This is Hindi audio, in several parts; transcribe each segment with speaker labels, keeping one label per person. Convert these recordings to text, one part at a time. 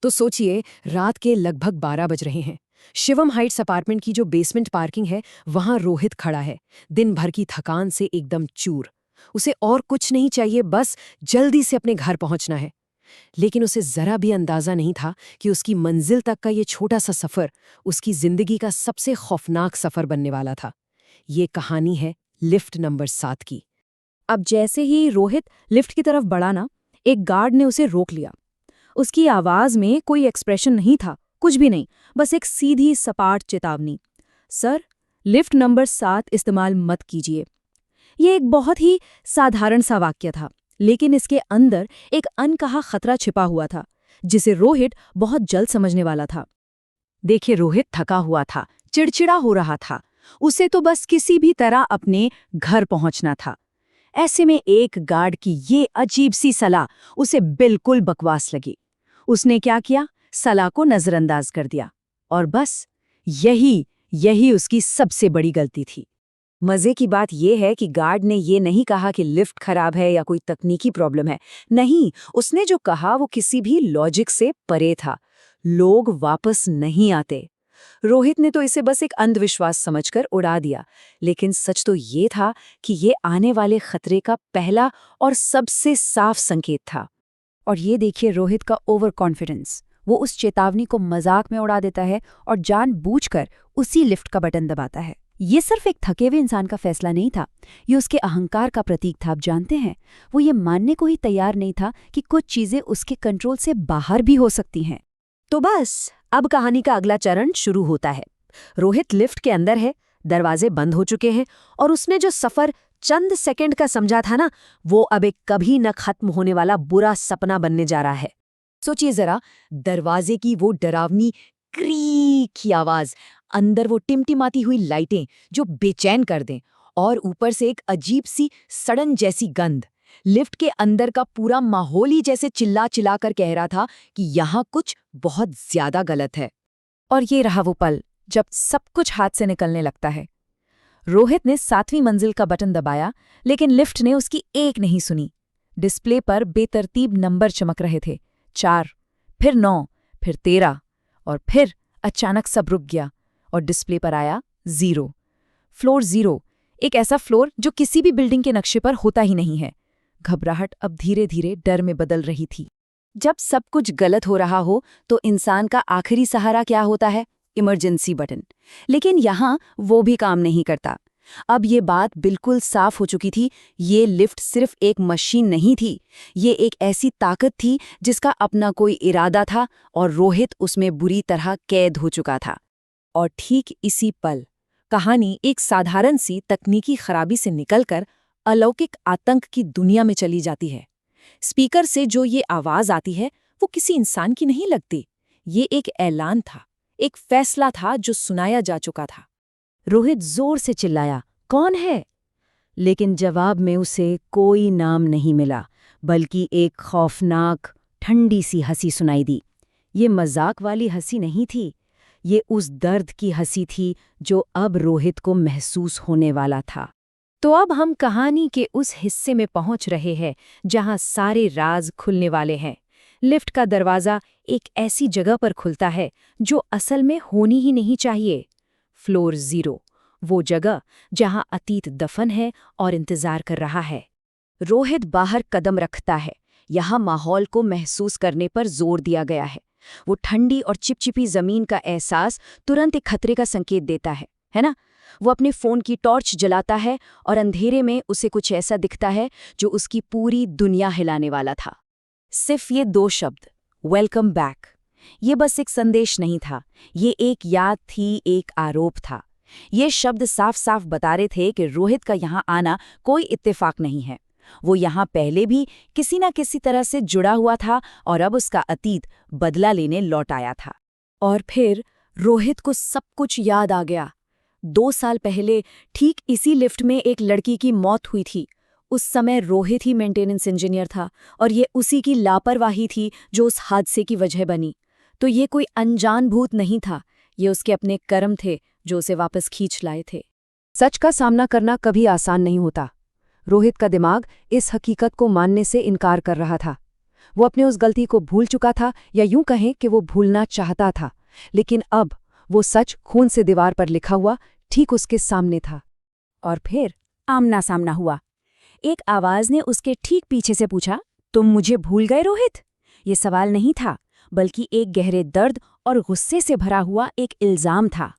Speaker 1: तो सोचिए, रात के लगभग 12 बज रहे हैं। शिवम हाइट्स अपार्टमेंट की जो बेसमेंट पार्किंग है, वहां रोहित खड़ा है, दिन भर की थकान से एकदम चूर। उसे और कुछ नहीं चाहिए, बस जल्दी से अपने घर पहुंचना है। लेकिन उसे जरा भी अंदाजा नहीं था कि उसकी मंजिल तक का ये छोटा सा सफर उसकी जिंदगी का सबसे खौफनाक सफर बनने वाला था। ये कहानी है लिफ्ट नंबर 7 की।
Speaker 2: अब जैसे ही रोहित लिफ्ट की तरफ बढ़ा ना, एक गार्ड ने उसे रोक लिया। उसकी आवाज में कोई एक्सप्रेशन नहीं था, कुछ भी नहीं, बस एक सीधी सपाट चेतावनी। सर, लिफ्ट नंबर 7 इस्तेमाल मत कीजिए। ये एक बहुत ही साधारण सा वाक्य था, लेकिन इसके अंदर एक अनकहा खतरा छिपा हुआ था, जिसे रोहित बहुत जल्द समझने वाला था।
Speaker 3: देखिए, रोहित थका हुआ था, चिड़चिड़ा हो रहा था। उसे तो बस किसी भी तरह अपने घर पहुंचना था। ऐसे में एक गार्ड की ये अजीब सी सलाह उसे बिल्कुल बकवास लगी। उसने क्या किया? सलाह को नजरअंदाज कर दिया। और बस यही उसकी सबसे बड़ी गलती थी। मजे की बात यह है कि गार्ड ने ये नहीं कहा कि लिफ्ट खराब है या कोई तकनीकी प्रॉब्लम है। नहीं, उसने जो कहा वो किसी भी लॉजिक से परे था। लोग वापस नहीं आते। रोहित ने तो इसे बस एक अंधविश्वास समझकर उड़ा दिया, लेकिन सच तो ये था कि ये आने वाले खतरे का पहला और सबसे साफ संकेत था।
Speaker 2: और ये देखिए रोहित का ओवर कॉन्फिडेंस। वो उस चेतावनी को मजाक में उड़ा देता है और जानबूझकर उसी लिफ्ट का बटन दबाता है। ये सिर्फ एक थके हुए इंसान का फैसला नहीं था, ये उसके अहंकार का प्रतीक था। आप जानते हैं, वो ये मानने को ही तैयार नहीं था कि कुछ चीजें उसके कंट्रोल से बाहर भी हो सकती हैं।
Speaker 3: तो बस अब कहानी का अगला चरण शुरू होता है। रोहित लिफ्ट के अंदर है, दरवाजे बंद हो चुके हैं और उसने जो सफर चंद सेकंड का समझा था ना, वो अब एक कभी न खत्म होने वाला बुरा सपना बनने जा रहा है। सोचिए जरा, दरवाजे की वो डरावनी क्रीक की आवाज, अंदर वो टिमटिमाती हुई लाइटें जो बेचैन कर दें, और ऊपर से एक अजीब सी सड़न जैसी गंध। लिफ्ट के अंदर का पूरा माहौल ही जैसे चिल्ला चिल्ला कर कह रहा था कि यहाँ कुछ बहुत ज्यादा गलत है।
Speaker 2: और ये रहा वो पल जब सब कुछ हाथ से निकलने लगता है। रोहित ने 7वीं मंजिल का बटन दबाया, लेकिन लिफ्ट ने उसकी एक नहीं सुनी। डिस्प्ले पर बेतरतीब नंबर चमक रहे थे। 4, फिर 9, फिर 13, और फिर अचानक सब रुक गया और डिस्प्ले पर आया 0। फ्लोर 0, एक ऐसा फ्लोर जो किसी भी बिल्डिंग के नक्शे पर होता ही नहीं है। घबराहट अब धीरे धीरे डर में बदल रही थी।
Speaker 3: जब सब कुछ गलत हो रहा हो तो इंसान का आखिरी सहारा क्या होता है? Emergency button. लेकिन यहाँ वो भी काम नहीं करता। अब ये बात बिल्कुल साफ हो चुकी थी, ये लिफ्ट सिर्फ एक मशीन नहीं थी, ये एक ऐसी ताकत थी जिसका अपना कोई इरादा था और रोहित उसमें बुरी तरह कैद हो चुका था। और ठीक इसी पल कहानी एक साधारण सी तकनीकी खराबी से निकलकर अलौकिक आतंक की दुनिया में चली जाती है। स्पीकर से जो ये आवाज आती है वो किसी इंसान की नहीं लगती। ये एक ऐलान था, एक फैसला था जो सुनाया जा चुका था। रोहित जोर से चिल्लाया, कौन है? लेकिन जवाब में उसे कोई नाम नहीं मिला, बल्कि एक खौफनाक ठंडी सी हंसी सुनाई दी। ये मजाक वाली हंसी नहीं थी, ये उस दर्द की हंसी थी जो अब रोहित को महसूस होने वाला था। तो अब हम कहानी के उस हिस्से में पहुंच रहे हैं जहां सारे राज खुलने वाले हैं। लिफ्ट का दरवाजा एक ऐसी जगह पर खुलता है जो असल में होनी ही नहीं चाहिए। फ्लोर 0, वो जगह जहां अतीत दफन है और इंतजार कर रहा है। रोहित बाहर कदम रखता है। यहाँ माहौल को महसूस करने पर जोर दिया गया है। वो ठंडी और चिपचिपी जमीन का एहसास तुरंत एक खतरे का संकेत देता है ना? वो अपने फोन की टॉर्च जलाता है और अंधेरे में उसे कुछ ऐसा दिखता है जो उसकी पूरी दुनिया हिलाने वाला था। सिर्फ ये 2 शब्द, वेलकम बैक। ये बस एक संदेश नहीं था, ये एक याद थी, एक आरोप था। ये शब्द साफ साफ बता रहे थे कि रोहित का यहाँ आना कोई इत्तेफाक नहीं है। वो यहाँ पहले भी किसी न किसी तरह से जुड़ा हुआ था और अब उसका अतीत बदला लेने लौट आया था। और फिर रोहित को सब कुछ याद आ गया। 2 साल पहले ठीक इसी लिफ्ट में एक लड़की की मौत हुई थी। उस समय रोहित ही मेंटेनेंस इंजीनियर था और ये उसी की लापरवाही थी जो उस हादसे की वजह बनी। तो ये कोई अनजान भूत नहीं था, ये उसके अपने कर्म थे जो उसे वापस खींच लाए थे। सच का सामना करना कभी आसान नहीं होता। रोहित का दिमाग इस हकीकत को मानने से इनकार कर रहा था। वो अपने उस गलती को भूल चुका था, या यूं कहें कि वो भूलना चाहता था। लेकिन अब वो सच खून से दीवार पर लिखा हुआ ठीक उसके सामने था।
Speaker 2: और फिर आमना सामना हुआ। एक आवाज ने उसके ठीक पीछे से पूछा, तुम मुझे भूल गए रोहित? ये सवाल नहीं था, बल्कि एक गहरे दर्द और गुस्से से भरा हुआ एक इल्जाम था।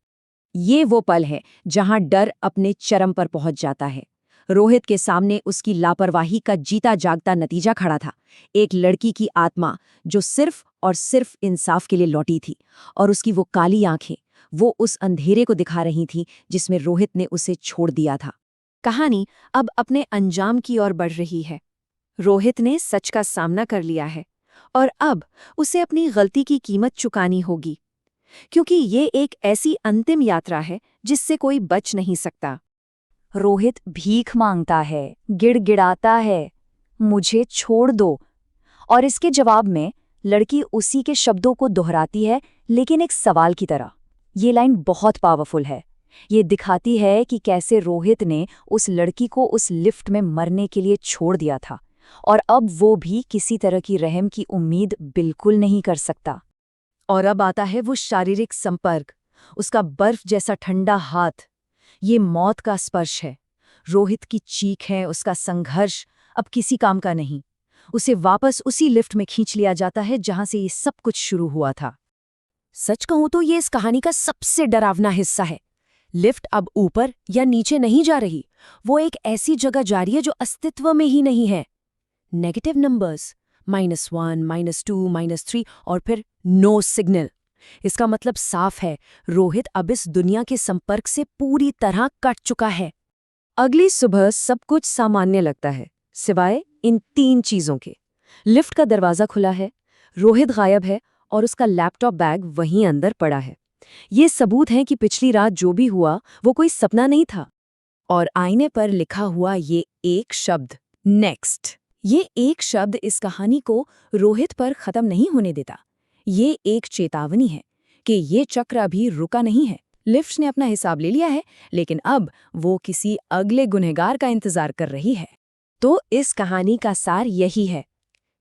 Speaker 3: ये वो पल है जहां डर अपने चरम पर पहुंच जाता है। रोहित के सामने उसकी लापरवाही का जीता जागता नतीजा खड़ा था। एक लड़की की आत्मा जो सिर्फ और सिर्फ इंसाफ के लिए लौटी थी, और उसकी वो काली आंखें वो उस अंधेरे को दिखा रही थीं जिसमें रोहित ने उसे छोड़ दिया था। कहानी अब अपने अंजाम की ओर बढ़ रही है। रोहित ने सच का सामना कर लिया है, और अब उसे अपनी गलती की कीमत चुकानी होगी, क्योंकि ये एक ऐसी अंतिम यात्रा है जिससे कोई बच नहीं सकता।
Speaker 2: रोहित भीख मांगता है, गिड़गिड़ाता है, मुझे छोड़ दो। और इसके जवाब में लड़की उसी के शब्दों को दोहराती है, लेकिन एक सवाल की तरह। ये लाइन बहुत पावरफुल है। ये दिखाती है कि कैसे रोहित ने उस लड़की को उस लिफ्ट में मरने के लिए छोड़ दिया था, और अब वो भी किसी तरह की रहम की उम्मीद बिल्कुल नहीं कर सकता।
Speaker 3: और अब आता है वो शारीरिक संपर्क, उसका बर्फ जैसा ठंडा हाथ। ये मौत का स्पर्श है। रोहित की चीख है, उसका संघर्ष अब किसी काम का नहीं। उसे वापस उसी लिफ्ट में खींच लिया जाता है जहां से ये सब कुछ शुरू हुआ था। सच कहूं तो ये इस कहानी का सबसे डरावना हिस्सा है। लिफ्ट अब ऊपर या नीचे नहीं जा रही, वो एक ऐसी जगह जा रही है जो अस्तित्व में ही नहीं है। नेगेटिव नंबर्स, -1, -2, -3 और फिर नो सिग्नल। इसका मतलब साफ है, रोहित अब इस दुनिया के संपर्क से पूरी तरह कट चुका है। अगली सुबह सब कुछ सामान्य लगता है, सिवाय इन 3 चीजों के। लिफ्ट का दरवाजा खुला है, रोहित गायब है, और उसका लैपटॉप बैग वहीं अंदर पड़ा है। ये सबूत हैं कि पिछली रात जो भी हुआ वो कोई सपना नहीं था। और आईने पर लिखा हुआ ये एक शब्द, नेक्स्ट। ये एक शब्द इस कहानी को रोहित पर खत्म नहीं होने देता। ये एक चेतावनी है कि ये चक्र अभी रुका नहीं है। लिफ्ट ने अपना हिसाब ले लिया है, लेकिन अब वो किसी अगले गुनहगार का इंतजार कर रही है। तो इस कहानी का सार यही है,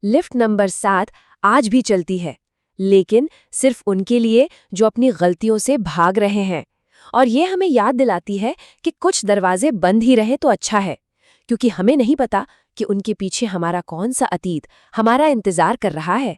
Speaker 3: लिफ्ट नंबर 7 आज भी चलती है, लेकिन सिर्फ उनके लिए जो अपनी गलतियों से भाग रहे हैं। और ये हमें याद दिलाती है कि कुछ दरवाजे बंद ही रहे तो अच्छा है, क्योंकि हमें नहीं पता कि उनके पीछे हमारा कौन सा अतीत हमारा इंतजार कर रहा है।